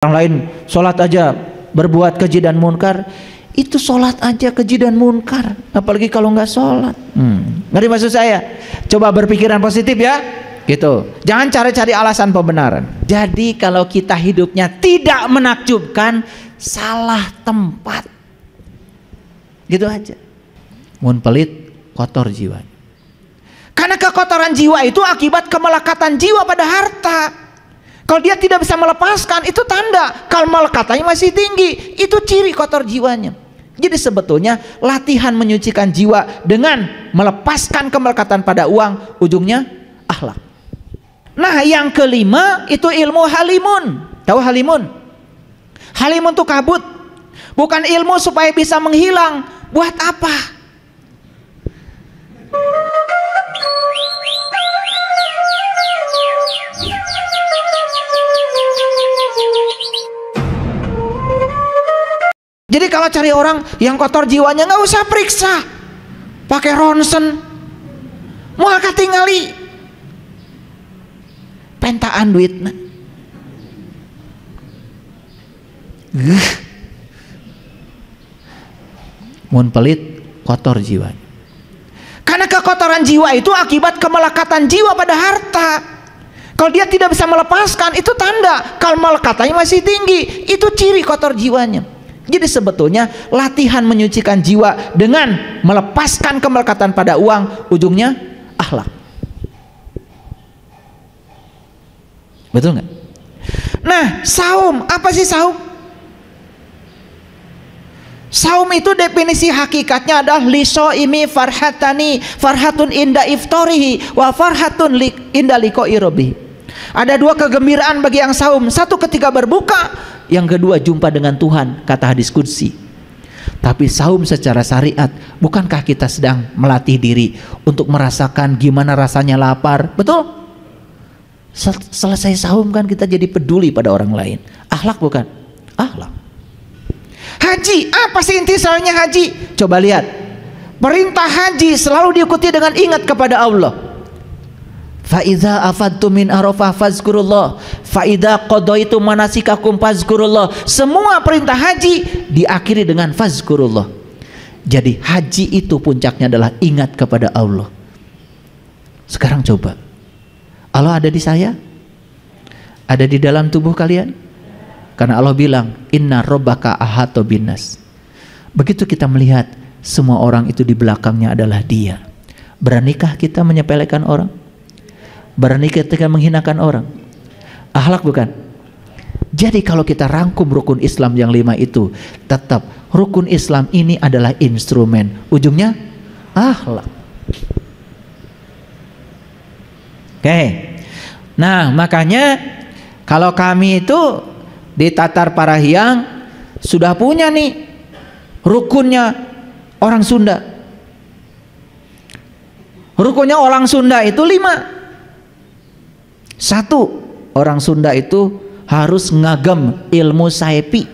Orang lain sholat aja berbuat keji dan munkar, itu sholat aja keji dan munkar, apalagi kalau nggak sholat. Ngerti maksud saya? Coba berpikiran positif ya, gitu. Jangan cari-cari alasan pembenaran. Jadi kalau kita hidupnya tidak menakjubkan, salah tempat, gitu aja. Mun pelit, kotor jiwa. Karena kekotoran jiwa itu akibat kemelekatan jiwa pada harta. Kalau dia tidak bisa melepaskan, itu tanda kalau melekatannya masih tinggi, itu ciri kotor jiwanya. Jadi sebetulnya latihan menyucikan jiwa dengan melepaskan kemelekatan pada uang, ujungnya akhlak. Nah yang kelima itu ilmu halimun. Tahu halimun? Halimun itu kabut, bukan ilmu supaya bisa menghilang. Buat apa? Jadi kalau cari orang yang kotor jiwanya, nggak usah periksa, pakai ronsen, mau katingali, pentaan duitnya. Mun pelit, kotor jiwanya. Karena kekotoran jiwa itu akibat kemelekatan jiwa pada harta. Kalau dia tidak bisa melepaskan, itu tanda kalau melekatannya masih tinggi, itu ciri kotor jiwanya. Jadi sebetulnya latihan menyucikan jiwa dengan melepaskan kemelekatan pada uang, ujungnya akhlak. Betul nggak? Nah, saum, apa sih saum? Saum itu definisi hakikatnya adalah lisoimi farhatani, farhatun inda iftorihi wa farhatun inda liqa'i rabbih. Ada dua kegembiraan bagi yang saum, satu ketika berbuka, yang kedua jumpa dengan Tuhan, kata hadis qudsi. Tapi saum secara syariat, bukankah kita sedang melatih diri untuk merasakan gimana rasanya lapar? Betul? Selesai saum kan kita jadi peduli pada orang lain. Akhlak bukan? Akhlak. Haji, apa sih inti soalnya haji? Coba lihat, perintah haji selalu diikuti dengan ingat kepada Allah. Fa'idha afadtum min arafah fazkurullah, fa'idha qadaitum manasikakum fazkurullah. Semua perintah haji diakhiri dengan fazkurullah. Jadi haji itu puncaknya adalah ingat kepada Allah. Sekarang coba, Allah ada di saya? Ada di dalam tubuh kalian? Karena Allah bilang, inna rabbaka ahata binnas. Begitu kita melihat semua orang itu di belakangnya adalah Dia, beranikah kita menyepelekan orang? Berani ketika menghinakan orang? Akhlak bukan? Jadi kalau kita rangkum rukun Islam yang 5 itu, tetap rukun Islam ini adalah instrumen, ujungnya akhlak. Oke. Nah makanya kalau kami itu di Tatar Parahiang sudah punya nih rukunnya orang Sunda. Rukunnya orang Sunda itu 5. 1, orang Sunda itu harus ngagem ilmu saepi.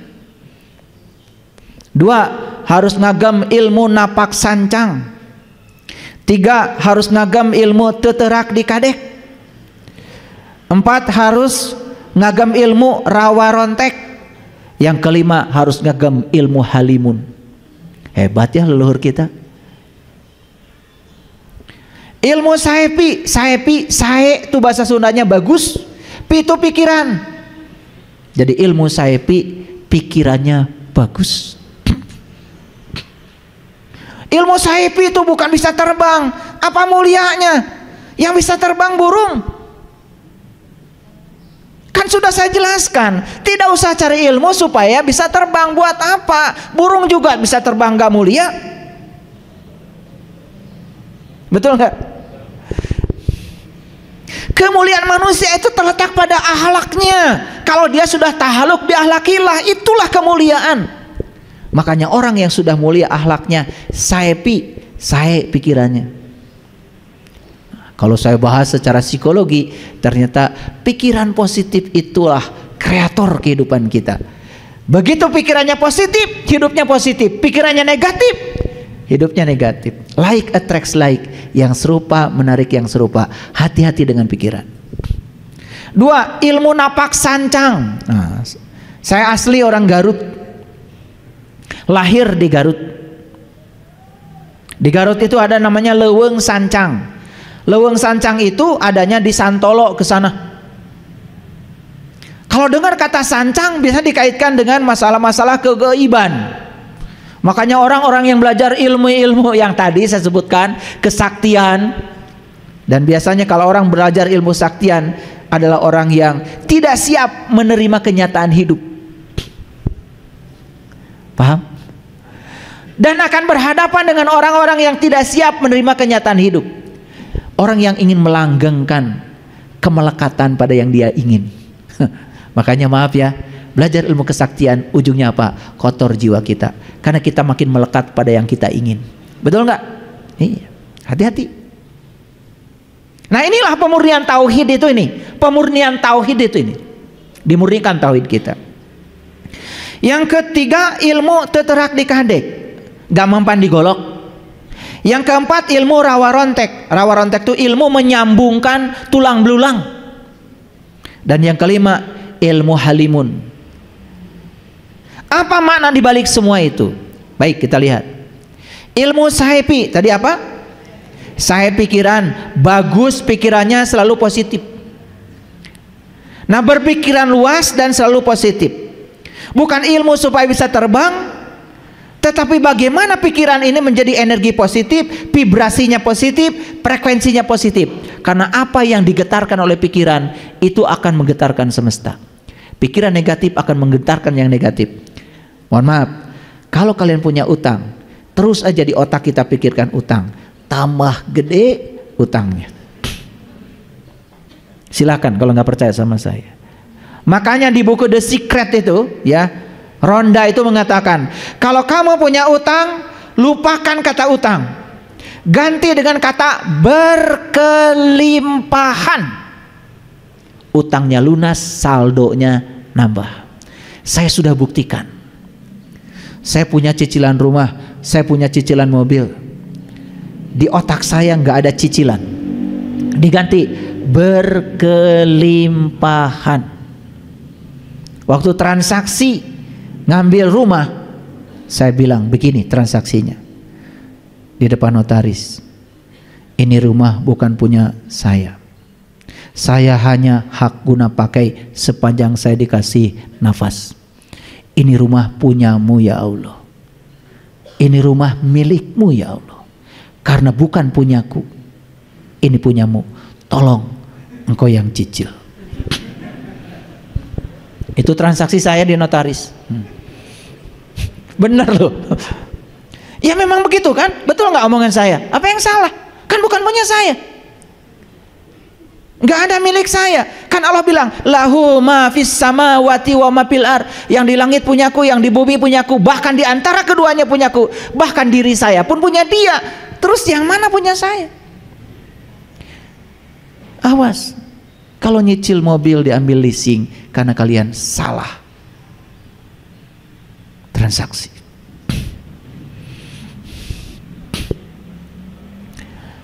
2, harus ngagem ilmu napak sancang. 3, harus ngagem ilmu teterak di kadek. 4, harus ngagem ilmu rawa rontek. Yang kelima, harus ngagem ilmu halimun. Hebat ya leluhur kita. Ilmu saepi, sae itu bahasa Sundanya bagus, pi itu pikiran. Jadi ilmu saepi, pikirannya bagus. Ilmu saepi itu bukan bisa terbang, apa mulianya? Yang bisa terbang burung. Kan sudah saya jelaskan, tidak usah cari ilmu supaya bisa terbang. Buat apa? Burung juga bisa terbang, gak mulia. Betul nggak? Kemuliaan manusia itu terletak pada akhlaknya. Kalau dia sudah tahaluk bi akhlakillah, itulah kemuliaan. Makanya orang yang sudah mulia akhlaknya, sae pikirannya. Kalau saya bahas secara psikologi, ternyata pikiran positif itulah kreator kehidupan kita. Begitu pikirannya positif, hidupnya positif. Pikirannya negatif, hidupnya negatif. Like attracts like, yang serupa menarik yang serupa. Hati-hati dengan pikiran. 2, ilmu napak sancang. Nah, Saya asli orang Garut, lahir di Garut. Di Garut itu ada namanya Leuweung Sancang. Leuweung Sancang itu adanya di Santolo ke sana. Kalau dengar kata sancang bisa dikaitkan dengan masalah-masalah kegaiban. Makanya orang-orang yang belajar ilmu-ilmu yang tadi saya sebutkan, kesaktian, dan biasanya kalau orang belajar ilmu saktian adalah orang yang tidak siap menerima kenyataan hidup. Paham? Dan akan berhadapan dengan orang-orang yang tidak siap menerima kenyataan hidup. Orang yang ingin melanggengkan kemelekatan pada yang dia ingin. Makanya maaf ya, belajar ilmu kesaktian ujungnya apa? Kotor jiwa kita. Karena kita makin melekat pada yang kita ingin. Betul nggak? Iya. Hati-hati. Nah inilah pemurnian tauhid itu ini. Pemurnian tauhid itu ini. Dimurnikan tauhid kita. Yang ketiga, ilmu teterak dikadek, gak mempan digolok. Yang keempat, ilmu rawa rontek. Rawa rontek itu ilmu menyambungkan tulang belulang. Dan yang kelima, ilmu halimun. Apa makna dibalik semua itu? Baik, kita lihat. Ilmu sahepi tadi apa? Sahep pikiran, bagus pikirannya selalu positif. Nah, berpikiran luas dan selalu positif. Bukan ilmu supaya bisa terbang, tetapi bagaimana pikiran ini menjadi energi positif, vibrasinya positif, frekuensinya positif. Karena apa yang digetarkan oleh pikiran itu akan menggetarkan semesta. Pikiran negatif akan menggetarkan yang negatif. Mohon maaf, kalau kalian punya utang, terus aja di otak kita pikirkan utang, tambah gede utangnya. Silakan kalau nggak percaya sama saya. Makanya di buku The Secret itu ya, Ronda itu mengatakan, kalau kamu punya utang, lupakan kata utang, ganti dengan kata berkelimpahan. Utangnya lunas, saldonya nambah. Saya sudah buktikan. Saya punya cicilan rumah, saya punya cicilan mobil. Di otak saya nggak ada cicilan, diganti berkelimpahan. Waktu transaksi ngambil rumah, saya bilang begini transaksinya di depan notaris, ini rumah bukan punya saya hanya hak guna pakai sepanjang saya dikasih nafas. Ini rumah punyamu ya Allah, ini rumah milikmu ya Allah, karena bukan punyaku, ini punyamu, tolong engkau yang cicil. Itu transaksi saya di notaris. Benar loh. Ya memang begitu kan? Betul nggak omongan saya? Apa yang salah? Kan bukan punya saya, nggak ada milik saya. Kan Allah bilang, lahu ma fis samawati wa ma fil ard. Yang di langit punyaku, yang di bumi punyaku, bahkan di antara keduanya punyaku, bahkan diri saya pun punya dia. Terus yang mana punya saya? Awas kalau nyicil mobil diambil leasing karena kalian salah transaksi.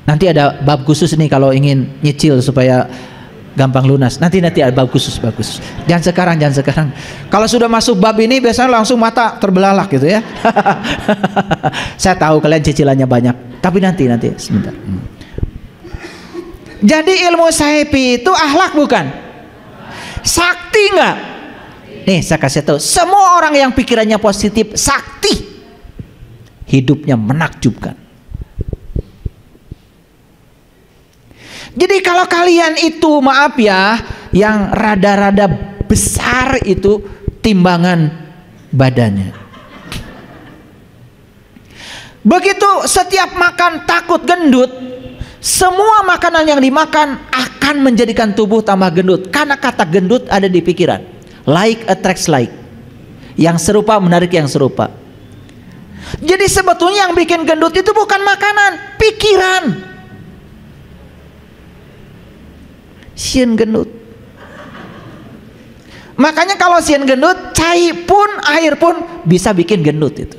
Nanti ada bab khusus nih kalau ingin nyicil supaya gampang lunas. Nanti ada bab khusus bagus. Jangan sekarang. Kalau sudah masuk bab ini biasanya langsung mata terbelalak gitu ya. Saya tahu kalian cicilannya banyak, tapi nanti sebentar. Jadi ilmu sahepi itu akhlak bukan? Sakti enggak? Nih saya kasih tahu, semua orang yang pikirannya positif sakti, hidupnya menakjubkan. Jadi kalau kalian itu maaf ya, yang rada-rada besar itu timbangan badannya, begitu setiap makan takut gendut, semua makanan yang dimakan akan menjadikan tubuh tambah gendut. Karena kata gendut ada di pikiran. Like attracts like. Yang serupa menarik yang serupa. Jadi sebetulnya yang bikin gendut itu bukan makanan, pikiran. Sieun gendut. Makanya kalau sieun gendut, cai pun air pun bisa bikin gendut itu.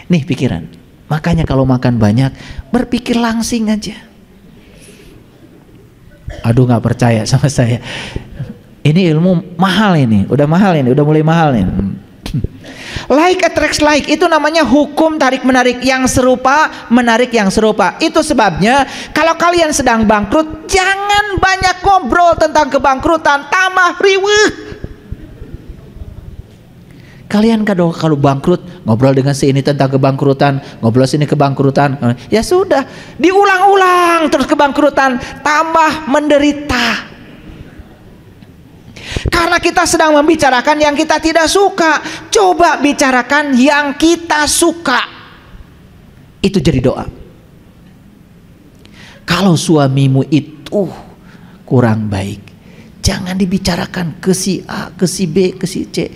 Nih pikiran. Makanya kalau makan banyak, berpikir langsing aja. Aduh nggak percaya sama saya. Ini ilmu mahal ini, udah mahal ini, udah mulai mahal nih. Like attracts like, itu namanya hukum tarik menarik, yang serupa menarik yang serupa. Itu sebabnya kalau kalian sedang bangkrut, jangan banyak ngobrol tentang kebangkrutan, tambah riweuh. Kalian kalau bangkrut ngobrol dengan si ini tentang kebangkrutan, ngobrol sini kebangkrutan, ya sudah, diulang-ulang terus kebangkrutan, tambah menderita. Karena kita sedang membicarakan yang kita tidak suka. Coba bicarakan yang kita suka. Itu jadi doa. Kalau suamimu itu kurang baik, jangan dibicarakan ke si A, ke si B, ke si C.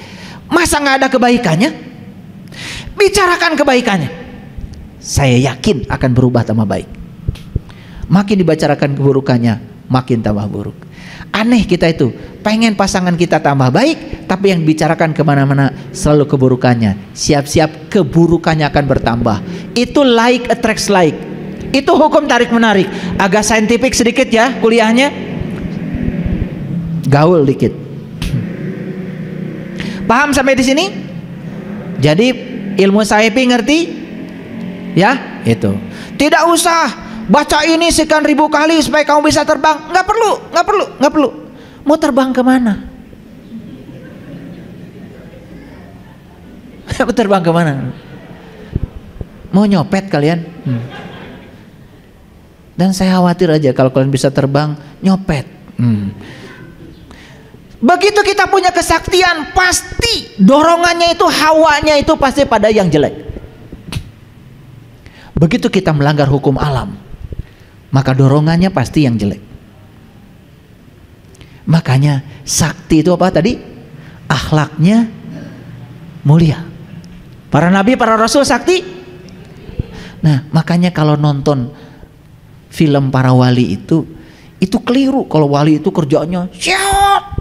Masa nggak ada kebaikannya? Bicarakan kebaikannya. Saya yakin akan berubah tambah baik. Makin dibicarakan keburukannya, makin tambah buruk. Aneh kita itu, pengen pasangan kita tambah baik, tapi yang dibicarakan kemana-mana selalu keburukannya. Siap-siap keburukannya akan bertambah. Itu like attracts like. Itu hukum tarik menarik. Agak saintifik sedikit ya kuliahnya, gaul dikit. Paham sampai di sini? Jadi ilmu Saipi ngerti? Ya, itu. Tidak usah baca ini sekian ribu kali supaya kamu bisa terbang. Nggak perlu. Mau terbang kemana? Mau terbang kemana? Mau nyopet kalian? Dan saya khawatir aja kalau kalian bisa terbang nyopet. Begitu kita punya kesaktian, pasti dorongannya itu, hawanya itu pasti pada yang jelek. Begitu kita melanggar hukum alam, maka dorongannya pasti yang jelek. Makanya sakti itu apa tadi? Akhlaknya mulia. Para nabi, para rasul sakti. Nah, makanya kalau nonton film para wali itu keliru. Kalau wali itu kerjanya shot.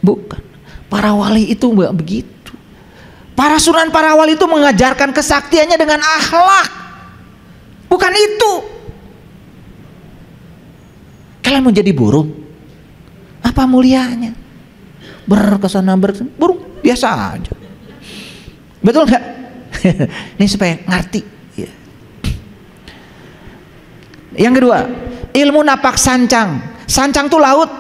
Bukan. Para wali itu enggak begitu. Para sunan, para wali itu mengajarkan kesaktiannya dengan akhlak. Bukan itu. Kalian mau jadi burung? Apa mulianya? Berkesana burung biasa aja. Betul nggak? Ini supaya ngerti. Yang kedua, ilmu napak sancang. Sancang itu laut.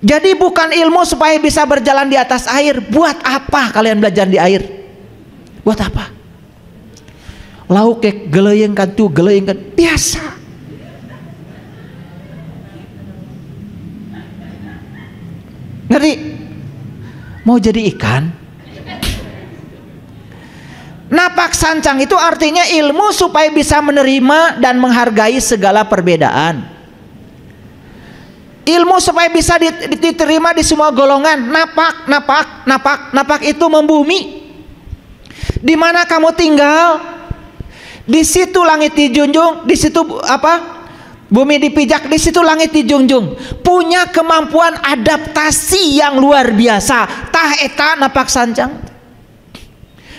Jadi bukan ilmu supaya bisa berjalan di atas air. Buat apa kalian belajar di air? Buat apa? Lauk kayak geleyengkan biasa. Ngerti? Mau jadi ikan? Napak sancang itu artinya ilmu supaya bisa menerima dan menghargai segala perbedaan. Ilmu supaya bisa diterima di semua golongan. Napak itu membumi. Di mana kamu tinggal, di situ langit dijunjung, di situ bumi dipijak, di situ langit dijunjung. Punya kemampuan adaptasi yang luar biasa. Tah eta napak sancang.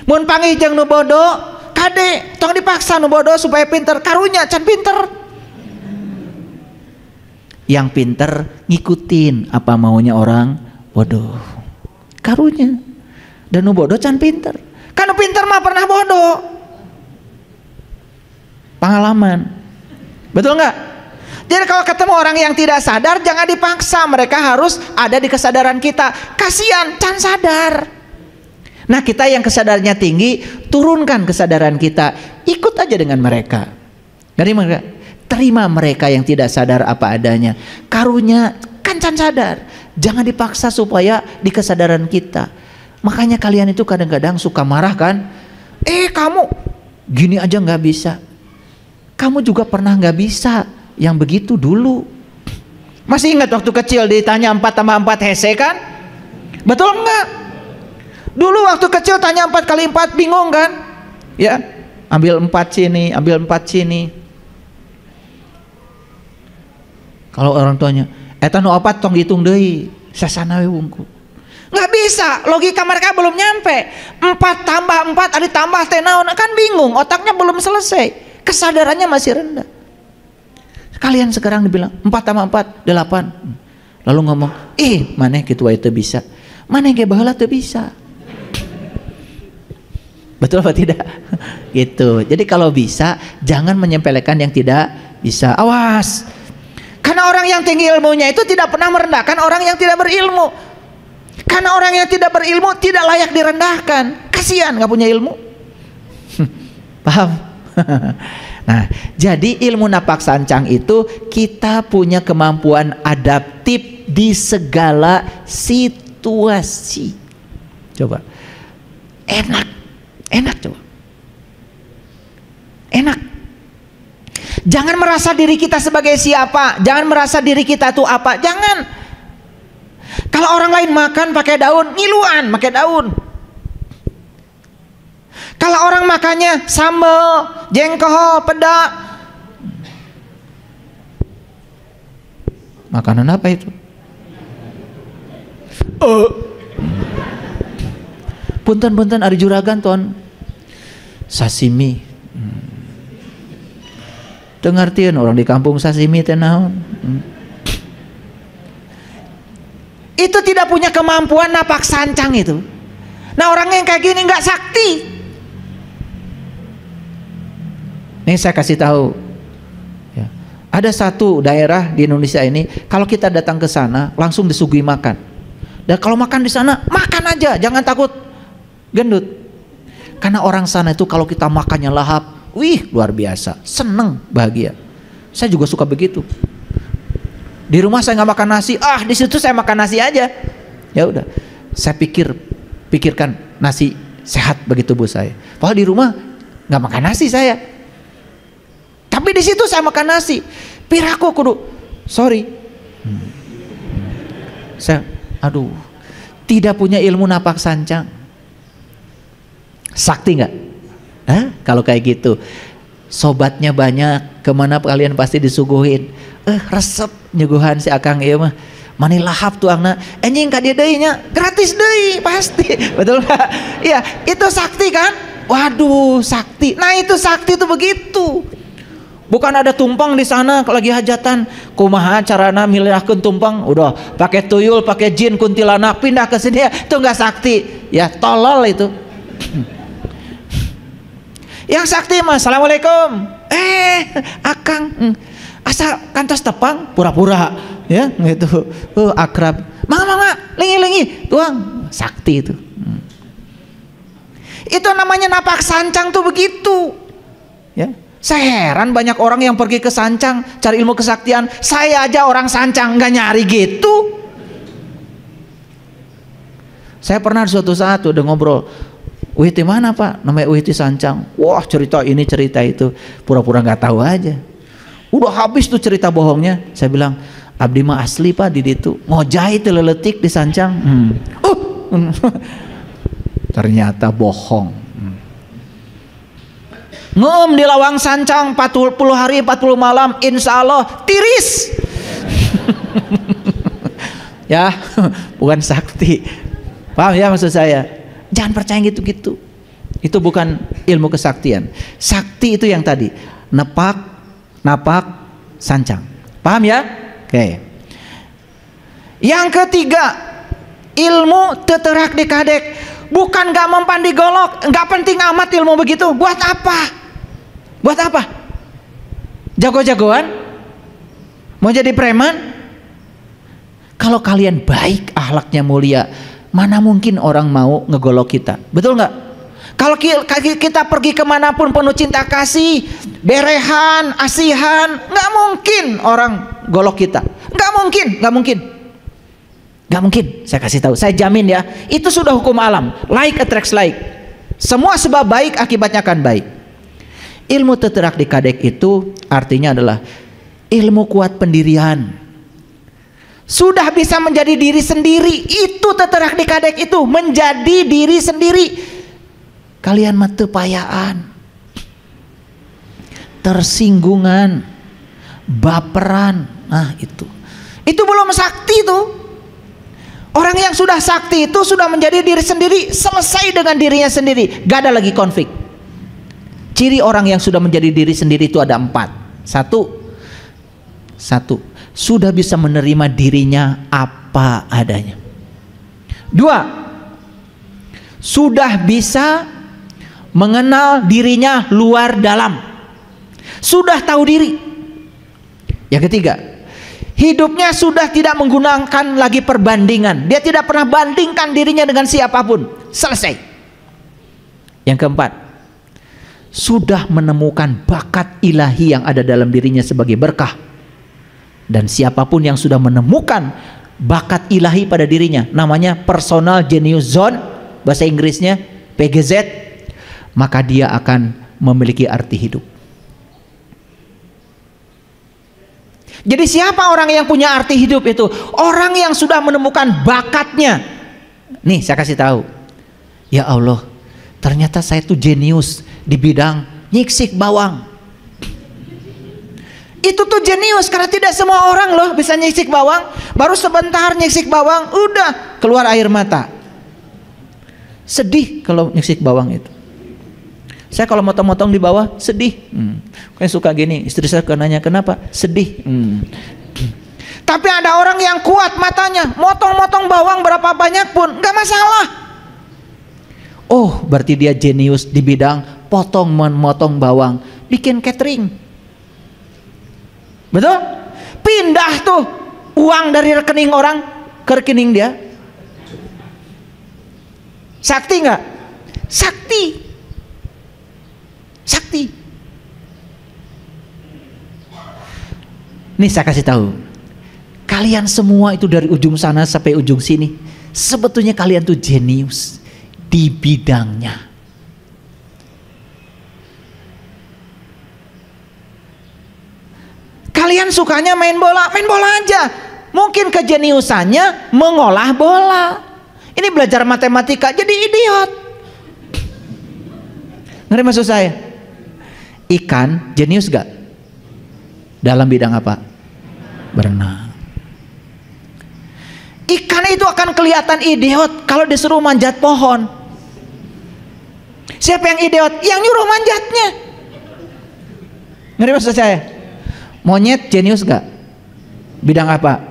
Mun panggih jeung nu bodo, kade tong dipaksa nu bodo supaya pinter, karunya can pinter. Yang pinter ngikutin apa maunya orang bodoh, karunya. Dan nu bodo can pinter. Kan nu pinter mah pernah bodoh. Pengalaman. Betul nggak? Jadi kalau ketemu orang yang tidak sadar, jangan dipaksa, mereka harus ada di kesadaran kita. Kasihan, can sadar. Nah, kita yang kesadarannya tinggi, turunkan kesadaran kita, ikut aja dengan mereka. Terima mereka yang tidak sadar apa adanya. Karunya kan can sadar. Jangan dipaksa supaya di kesadaran kita. Makanya kalian itu kadang-kadang suka marah kan? Kamu gini aja nggak bisa. Kamu juga pernah nggak bisa yang begitu dulu. Masih ingat waktu kecil ditanya 4 tambah 4 hese kan? Betul nggak? Dulu waktu kecil tanya 4 kali 4 bingung kan? Ya, ambil 4 sini, ambil 4 sini. Kalau orang tuanya, eta nu 4 tong dihitung deui, sasana we wungkul. Nggak bisa, logika mereka belum nyampe. 4 tambah 4 ada tambah teh naon, kan bingung, otaknya belum selesai. Kesadarannya masih rendah. Kalian sekarang dibilang 4 tambah 4 8. Lalu ngomong, maneh kitu wae teu bisa. Maneh ge baheula teu bisa. Betul apa tidak? Gitu. Jadi kalau bisa, jangan menyepelekan yang tidak bisa. Awas. Karena orang yang tinggi ilmunya itu tidak pernah merendahkan orang yang tidak berilmu. Karena orang yang tidak berilmu tidak layak direndahkan. Kasihan nggak punya ilmu. Paham? Nah, jadi ilmu napak sancang itu kita punya kemampuan adaptif di segala situasi. Coba. Enak coba. Enak. Jangan merasa diri kita sebagai siapa. Jangan merasa diri kita tuh apa. Jangan. Kalau orang lain makan pakai daun, ngiluan pakai daun. Kalau orang makannya sambal, jengkol, peda. Makanan apa itu? Punten-punten ari juragan ton. Sashimi. Teu ngartieun orang di kampung sashimi teh naon. Itu tidak punya kemampuan napak sancang itu. Nah, orang yang kayak gini nggak sakti. Nih saya kasih tahu. Ya. Ada satu daerah di Indonesia ini, kalau kita datang ke sana langsung disuguhi makan. Dan kalau makan di sana makan aja, jangan takut gendut. Karena orang sana itu kalau kita makannya lahap, wih luar biasa, seneng, bahagia. Saya juga suka begitu. Di rumah saya nggak makan nasi, di situ saya makan nasi aja. Ya udah, saya pikirkan nasi sehat bagi tubuh saya. Padahal di rumah nggak makan nasi saya. Tapi di situ saya makan nasi. Piraku kudu, sorry. Saya, tidak punya ilmu napak sancang. Sakti nggak? Kalau kayak gitu, sobatnya banyak, kemana kalian pasti disuguhin. Resep nyuguhan si akang ieu mah. Mani lahap tuangna, anjing ka dieu deui nya, gratis deui pasti. Betul enggak? Iya, itu sakti kan? Waduh, sakti. Nah, itu sakti itu begitu. Bukan ada tumpeng di sana lagi hajatan, kumaha carana milihkeun tumpeng, udah pakai tuyul, pakai jin, kuntilanak pindah ke sini, itu enggak sakti. Ya, tolol itu. Yang sakti mah, assalamualaikum. Akang, asa kantos tepang, pura-pura, ya, gitu. Akrab. Mama, lingi, tuang, sakti itu. Itu namanya napak sancang tuh begitu. Ya. Saya heran banyak orang yang pergi ke sancang cari ilmu kesaktian. Saya aja orang sancang nggak nyari gitu. Saya pernah suatu saat udah ngobrol, Wihti mana pak? Namanya Wihti sancang. Wah cerita ini cerita itu, pura-pura nggak tahu aja. Udah habis tuh cerita bohongnya. Saya bilang, abdi mah asli pak di situ. Ngojai teu leuletik di sancang. Ternyata bohong. Ngom di lawang sancang 40 hari 40 malam, insya Allah tiris. Ya, bukan sakti. Paham ya maksud saya? Jangan percaya gitu-gitu. Itu bukan ilmu kesaktian. Sakti itu yang tadi, napak, sancang. Paham ya? Oke. Yang ketiga, ilmu teterak dikadek. Bukan gak mempan digolok, gak penting amat ilmu begitu. Buat apa? Buat apa? Jago-jagoan? Mau jadi preman? Kalau kalian baik, akhlaknya mulia, mana mungkin orang mau ngegolok kita? Betul nggak? Kalau kita pergi kemanapun penuh cinta kasih, berehan, asihan, nggak mungkin orang golok kita. Nggak mungkin. Saya kasih tahu, saya jamin ya. Itu sudah hukum alam. Like attracts like. Semua sebab baik akibatnya akan baik. Ilmu teterak dikadek itu artinya adalah ilmu kuat pendirian. Sudah bisa menjadi diri sendiri. Itu teterak dikadek itu, menjadi diri sendiri. Kalian mah teu payaan, tersinggungan, baperan. Nah itu belum sakti tuh. Orang yang sudah sakti itu sudah menjadi diri sendiri, selesai dengan dirinya sendiri, gak ada lagi konflik. Ciri orang yang sudah menjadi diri sendiri itu ada 4. 1, Satu, sudah bisa menerima dirinya apa adanya. Dua, sudah bisa mengenal dirinya luar dalam. Sudah tahu diri. Yang ketiga, hidupnya sudah tidak menggunakan lagi perbandingan. Dia tidak pernah bandingkan dirinya dengan siapapun. Selesai. Yang keempat, sudah menemukan bakat ilahi yang ada dalam dirinya sebagai berkah. Dan siapapun yang sudah menemukan bakat ilahi pada dirinya, namanya personal genius zone, bahasa Inggrisnya PGZ, maka dia akan memiliki arti hidup. Jadi siapa orang yang punya arti hidup itu? Orang yang sudah menemukan bakatnya. Nih saya kasih tahu. Ya Allah, ternyata saya tuh jenius di bidang nyiksik bawang. Itu tuh jenius, karena tidak semua orang loh bisa nyiksik bawang. Baru sebentar nyiksik bawang, udah keluar air mata. Sedih kalau nyiksik bawang itu. Saya kalau motong-motong di bawah sedih. Kayak suka gini, istri saya nanya kenapa? Sedih. Tapi ada orang yang kuat matanya, motong-motong bawang berapa banyak pun nggak masalah. Oh, berarti dia jenius di bidang memotong bawang, bikin catering. Betul? Pindah tuh uang dari rekening orang ke rekening dia. Sakti nggak? Sakti. Sakti. Nih saya kasih tahu, kalian semua itu dari ujung sana sampai ujung sini, sebetulnya kalian tuh jenius di bidangnya. Kalian sukanya main bola aja. Mungkin kejeniusannya mengolah bola. Ini belajar matematika jadi idiot. Ngerti maksud saya? Ikan jenius gak? Dalam bidang apa? Berenang. Ikan itu akan kelihatan idiot kalau disuruh manjat pohon. Siapa yang idiot? Yang nyuruh manjatnya. Ngerti maksud saya? Monyet jenius gak? Bidang apa?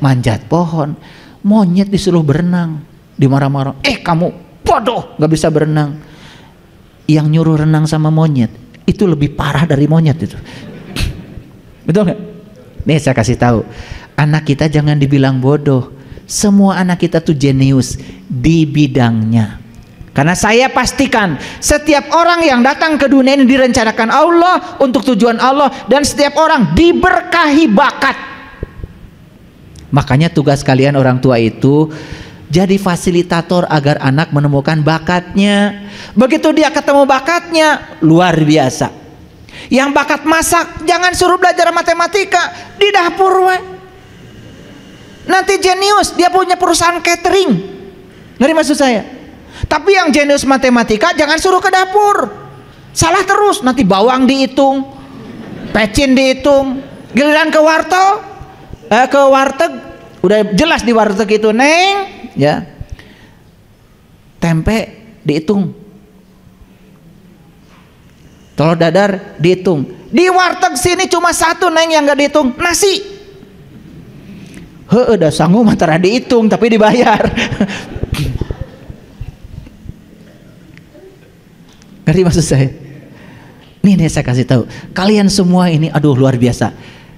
Manjat pohon. Monyet disuruh berenang, dimarah-marah. Kamu bodoh, gak bisa berenang. Yang nyuruh renang sama monyet itu lebih parah dari monyet itu. Betul nggak? Nih saya kasih tahu, anak kita jangan dibilang bodoh. Semua anak kita tuh jenius di bidangnya. Karena saya pastikan setiap orang yang datang ke dunia ini direncanakan Allah untuk tujuan Allah, dan setiap orang diberkahi bakat. Makanya tugas kalian orang tua itu jadi fasilitator agar anak menemukan bakatnya. Begitu dia ketemu bakatnya, luar biasa. Yang bakat masak, jangan suruh belajar matematika di dapur. Nanti jenius, dia punya perusahaan catering. Ngerti maksud saya? Tapi yang jenius matematika jangan suruh ke dapur. Salah terus, nanti bawang dihitung, pecin dihitung. Giliran ke warteg, udah jelas di warteg itu, Neng, ya, tempe dihitung, telur dadar dihitung. Di warteg sini cuma satu, Neng, yang gak dihitung, nasi. Udah sanggup antara dihitung tapi dibayar. Ngerti maksud saya? Nih saya kasih tahu, kalian semua ini aduh luar biasa.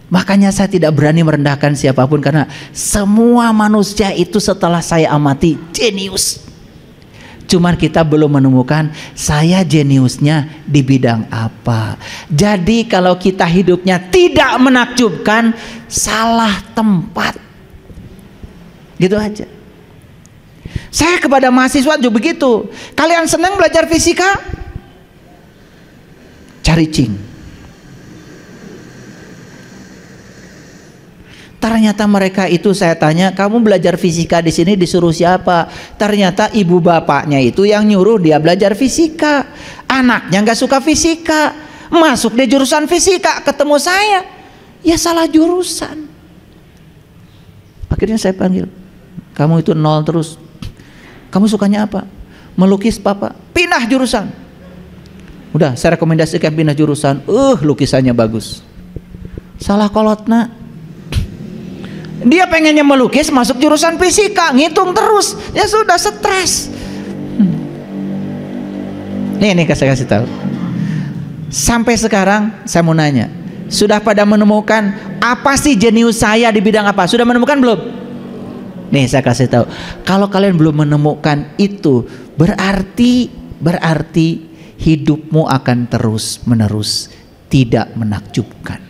Makanya saya tidak berani merendahkan siapapun, karena semua manusia itu setelah saya amati jenius. Cuman kita belum menemukan saya jeniusnya di bidang apa. Jadi kalau kita hidupnya tidak menakjubkan, salah tempat. Gitu aja. Saya kepada mahasiswa juga begitu. Kalian senang belajar fisika? Cari cing. Ternyata mereka itu saya tanya, kamu belajar fisika di sini disuruh siapa? Ternyata ibu bapaknya itu yang nyuruh dia belajar fisika. Anaknya nggak suka fisika, masuk di jurusan fisika, ketemu saya, ya salah jurusan. Akhirnya saya panggil, kamu itu nol terus. Kamu sukanya apa? Melukis papa. Pindah jurusan. Udah saya rekomendasikan pindah jurusan. Lukisannya bagus. Salah kolotna. Dia pengennya melukis masuk jurusan fisika, ngitung terus, ya sudah stres. Nih saya kasih tahu. Sampai sekarang saya mau nanya, sudah pada menemukan apa sih jenius saya di bidang apa? Sudah menemukan belum? Nih saya kasih tahu. Kalau kalian belum menemukan itu, berarti hidupmu akan terus menerus tidak menakjubkan.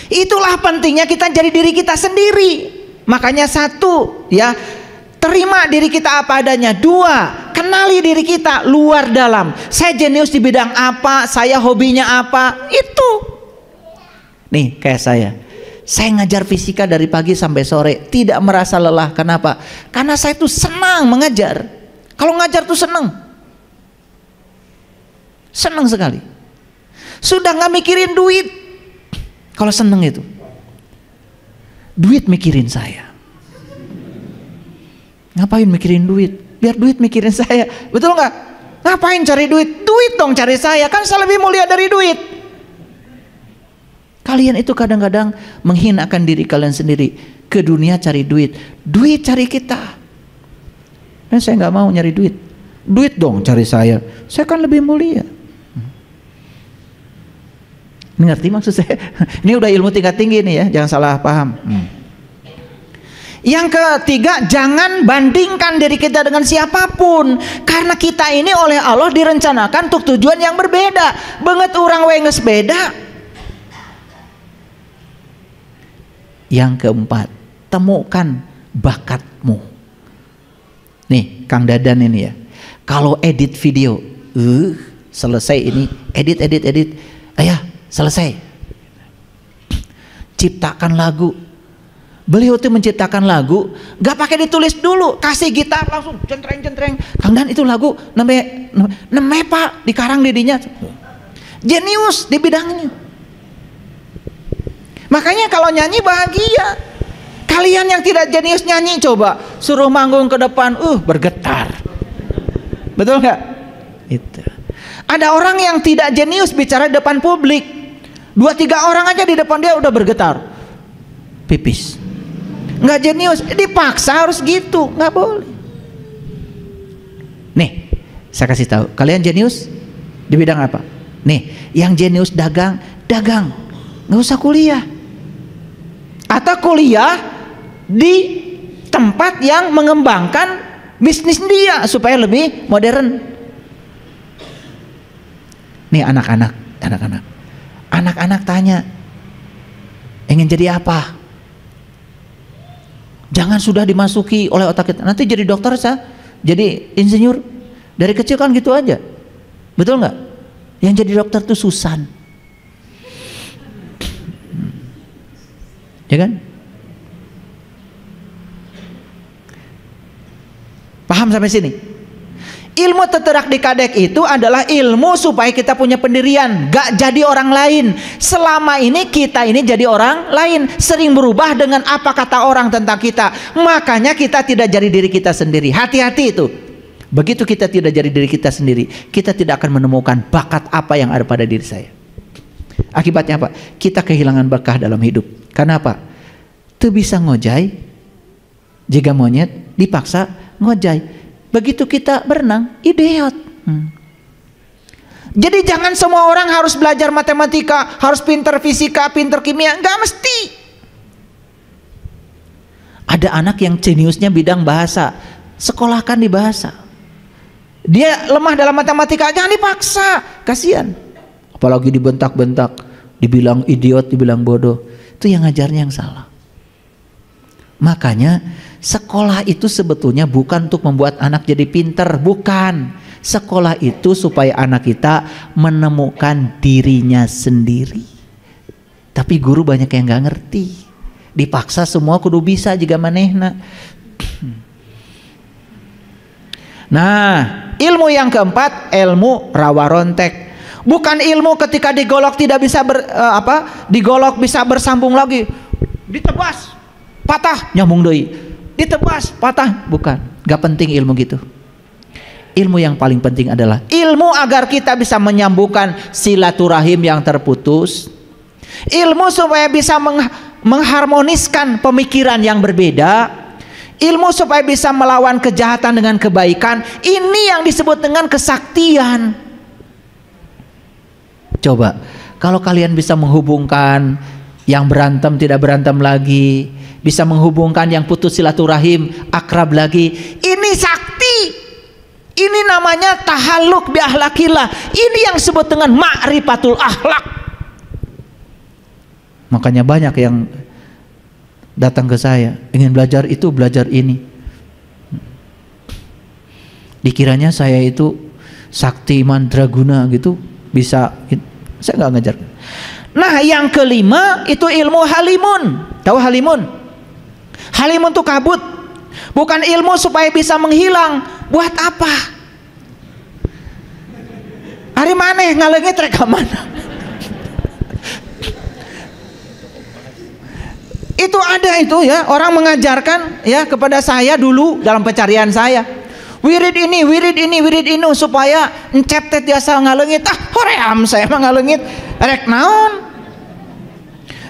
Itulah pentingnya kita jadi diri kita sendiri. Makanya satu, ya, terima diri kita apa adanya. Dua, kenali diri kita luar dalam. Saya jenius di bidang apa, saya hobinya apa, itu. Nih kayak saya ngajar fisika dari pagi sampai sore, tidak merasa lelah. Kenapa? Karena saya tuh senang mengajar. Kalau ngajar tuh senang sekali. Sudah nggak mikirin duit. Kalau seneng itu, duit mikirin saya. Ngapain mikirin duit? Biar duit mikirin saya, betul nggak? Ngapain cari duit? Duit dong cari saya, kan saya lebih mulia dari duit. Kalian itu kadang-kadang menghinakan diri kalian sendiri. Ke dunia cari duit, duit cari kita. Dan saya nggak mau nyari duit. Duit dong cari saya kan lebih mulia. Ini ngerti maksud saya? Ini udah ilmu tingkat tinggi nih ya, jangan salah paham. Yang ketiga, jangan bandingkan diri kita dengan siapapun, karena kita ini oleh Allah direncanakan untuk tujuan yang berbeda. Banget orang wenges beda. Yang keempat, temukan bakatmu. Nih Kang Dadan ini ya, kalau edit video, selesai ini edit, ayah selesai. Ciptakan lagu. Beliau tuh menciptakan lagu, gak pakai ditulis dulu, kasih gitar langsung centreng. Kang Dan itu lagu neme pak dikarang didinya. Jenius di bidangnya. Makanya kalau nyanyi bahagia. Kalian yang tidak jenius nyanyi, coba suruh manggung ke depan, bergetar. Betul nggak? Itu. Ada orang yang tidak jenius bicara di depan publik. 2-3 orang aja di depan dia udah bergetar, pipis. Nggak jenius, dipaksa harus gitu, nggak boleh. Nih, saya kasih tahu, kalian jenius di bidang apa? Nih, yang jenius dagang, nggak usah kuliah. Atau kuliah di tempat yang mengembangkan bisnis dia supaya lebih modern. Nih anak-anak tanya, ingin jadi apa? Jangan sudah dimasuki oleh otak kita, nanti jadi dokter jadi insinyur. Dari kecil kan gitu aja, betul nggak? Yang jadi dokter tuh Susan, ya kan? Paham sampai sini? Ilmu teterak di kadek itu adalah ilmu supaya kita punya pendirian, gak jadi orang lain. Selama ini kita ini jadi orang lain, sering berubah dengan apa kata orang tentang kita. Makanya kita tidak jadi diri kita sendiri. Hati-hati itu. Begitu kita tidak jadi diri kita sendiri, kita tidak akan menemukan bakat apa yang ada pada diri saya. Akibatnya apa? Kita kehilangan berkah dalam hidup. Karena apa? Tuh bisa ngojai, jika monyet dipaksa ngojai. Begitu kita berenang, idiot. Jadi jangan semua orang harus belajar matematika, harus pinter fisika, pinter kimia, nggak mesti. Ada anak yang jeniusnya bidang bahasa, sekolahkan di bahasa. Dia lemah dalam matematika, jangan dipaksa, kasihan. Apalagi dibentak-bentak, dibilang idiot, dibilang bodoh, itu yang ngajarnya yang salah. Makanya sekolah itu sebetulnya bukan untuk membuat anak jadi pinter, bukan. Sekolah itu supaya anak kita menemukan dirinya sendiri. Tapi guru banyak yang gak ngerti, dipaksa semua kudu bisa juga manehna. Nah, ilmu yang keempat, ilmu rawa rontek. Bukan ilmu ketika digolok tidak bisa digolok bisa bersambung lagi, ditebas patah nyambung deui, ditebas patah, bukan, gak penting ilmu gitu. Ilmu yang paling penting adalah ilmu agar kita bisa menyambungkan silaturahim yang terputus. ilmu supaya bisa mengharmoniskan pemikiran yang berbeda, ilmu supaya bisa melawan kejahatan dengan kebaikan. Ini yang disebut dengan kesaktian. Coba kalau kalian bisa menghubungkan yang berantem tidak berantem lagi, bisa menghubungkan yang putus silaturahim akrab lagi, ini sakti. Ini namanya tahalluk bi akhlakillah. Ini yang disebut dengan ma'rifatul akhlak. Makanya banyak yang datang ke saya ingin belajar itu, belajar ini. Dikiranya saya itu sakti mandraguna gitu, bisa. Saya nggak ngajar. Nah, yang kelima itu ilmu halimun. Tahu halimun? Halimun itu kabut. Bukan ilmu supaya bisa menghilang. Buat apa? Hari mana ngalengit rekaman? Itu ada itu ya, orang mengajarkan ya kepada saya dulu dalam pencarian saya. Wirid ini, wirid ini, wirid ini supaya encep teh biasa ngalengit. Hoream saya mah ngalengit. Rek naon?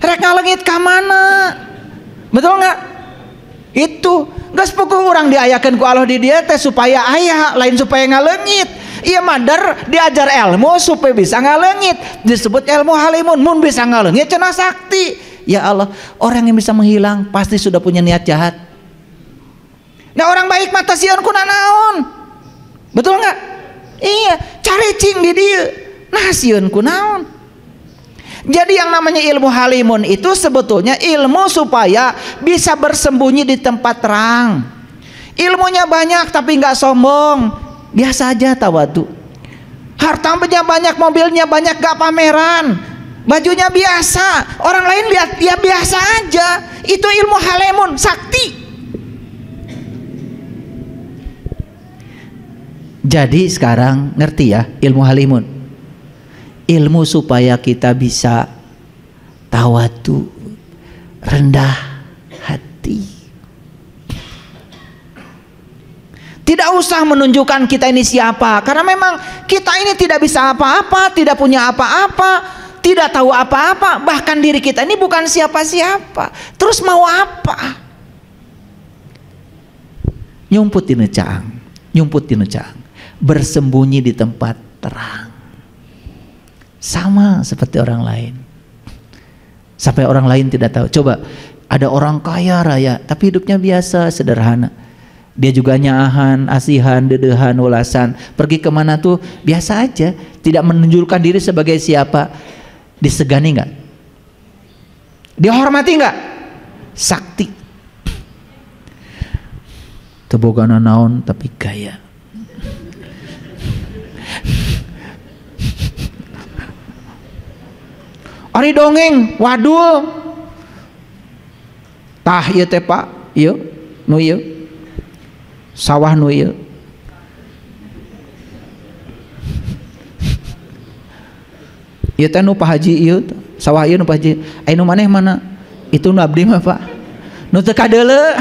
Rek ngalengit ka mana? Betul nggak? Itu geus puguh urang diayakeun ku Allah di dia teh supaya aya, lain supaya ngalengit. Iya madar diajar ilmu supaya bisa ngalengit. Disebut ilmu halimun. Mun bisa ngalengit cenah sakti. Ya Allah, orang yang bisa menghilang pasti sudah punya niat jahat. Nah, orang baik mata sieun ku naon? Betul nggak? Iya, cari cing di dia. Nah, sieun ku naon? Jadi yang namanya ilmu halimun itu sebetulnya ilmu supaya bisa bersembunyi di tempat terang. Ilmunya banyak tapi nggak sombong, biasa aja tawadu. Hartanya banyak, mobilnya banyak, gak pameran. Bajunya biasa, orang lain lihat dia biasa aja. Itu ilmu halimun, sakti. Jadi sekarang ngerti ya ilmu halimun. Ilmu supaya kita bisa tawadu, rendah hati. Tidak usah menunjukkan kita ini siapa, karena memang kita ini tidak bisa apa-apa, tidak punya apa-apa, tidak tahu apa-apa, bahkan diri kita ini bukan siapa-siapa. Terus mau apa? Nyumput di necang, nyumput di necang, bersembunyi di tempat terang. Sama seperti orang lain. Sampai orang lain tidak tahu. Coba ada orang kaya raya tapi hidupnya biasa, sederhana. Dia juga nyahan, asihan, dedehan, ulasan. Pergi kemana tuh biasa aja, tidak menunjukkan diri sebagai siapa. Disegani nggak? Dihormati nggak? Sakti. Tebogana naon tapi gaya. Ari dongeng, wadul. Tah ieu teh Pak, ieu, nu ieu. Sawah nu ieu. Ieu teh nu Pak Haji ieu, sawah ieu nu Pak Haji. Ai nu maneh mana? Itu nu abdi mah Pak. Nu teu kadeuleu.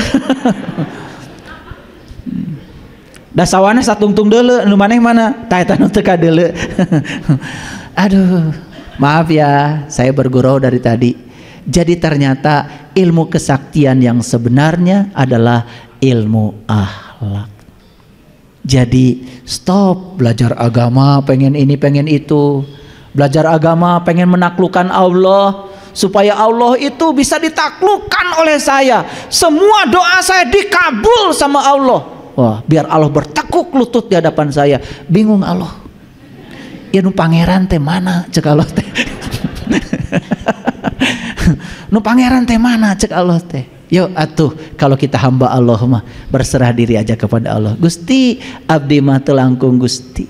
Da sawana satungtung deuleu, nu maneh mana? Tah eta nu teu kadeuleu. Aduh. Maaf ya, saya bergurau dari tadi. Jadi ternyata ilmu kesaktian yang sebenarnya adalah ilmu akhlak. Jadi stop belajar agama pengen ini pengen itu. Belajar agama pengen menaklukkan Allah, supaya Allah itu bisa ditaklukkan oleh saya. Semua doa saya dikabul sama Allah. Wah, biar Allah bertekuk lutut di hadapan saya. Bingung Allah. Ya nu pangeran teh mana cek Allah teh. Nu pangeran teh mana cek Allah teh. Yuk atuh kalau kita hamba Allah mah berserah diri aja kepada Allah. Gusti abdi mah teu langkung Gusti.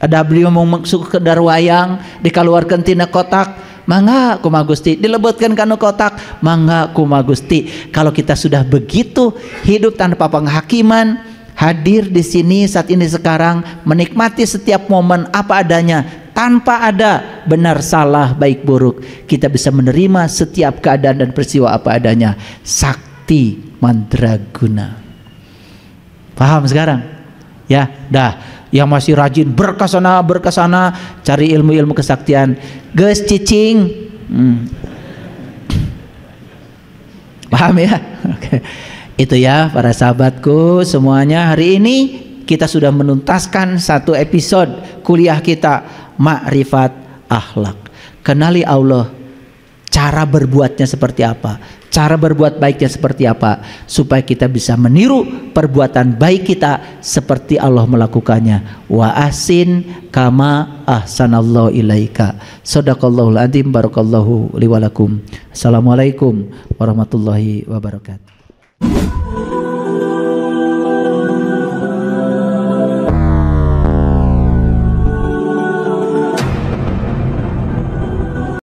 Ada abdi mau masuk ke darwayang dikaluarkeun tina kotak, mangga kumaha Gusti. Dilebetkeun kana kotak, mangga kumaha Gusti. Kalau kita sudah begitu hidup tanpa penghakiman, hadir di sini saat ini sekarang, menikmati setiap momen apa adanya tanpa ada benar salah baik buruk, kita bisa menerima setiap keadaan dan peristiwa apa adanya. Sakti mandraguna. Paham sekarang? Ya, dah. Yang masih rajin berkesana cari ilmu-ilmu kesaktian, geus cicing Paham ya? Oke. Itu ya para sahabatku semuanya, hari ini kita sudah menuntaskan satu episode kuliah kita, Ma'rifat Akhlak. Kenali Allah, cara berbuatnya seperti apa, cara berbuat baiknya seperti apa, supaya kita bisa meniru perbuatan baik kita seperti Allah melakukannya. Wa ahsin kama ahsanallahu ilaika. Shadaqallahul adzim. Barakallahu li wa lakum. Assalamualaikum warahmatullahi wabarakatuh.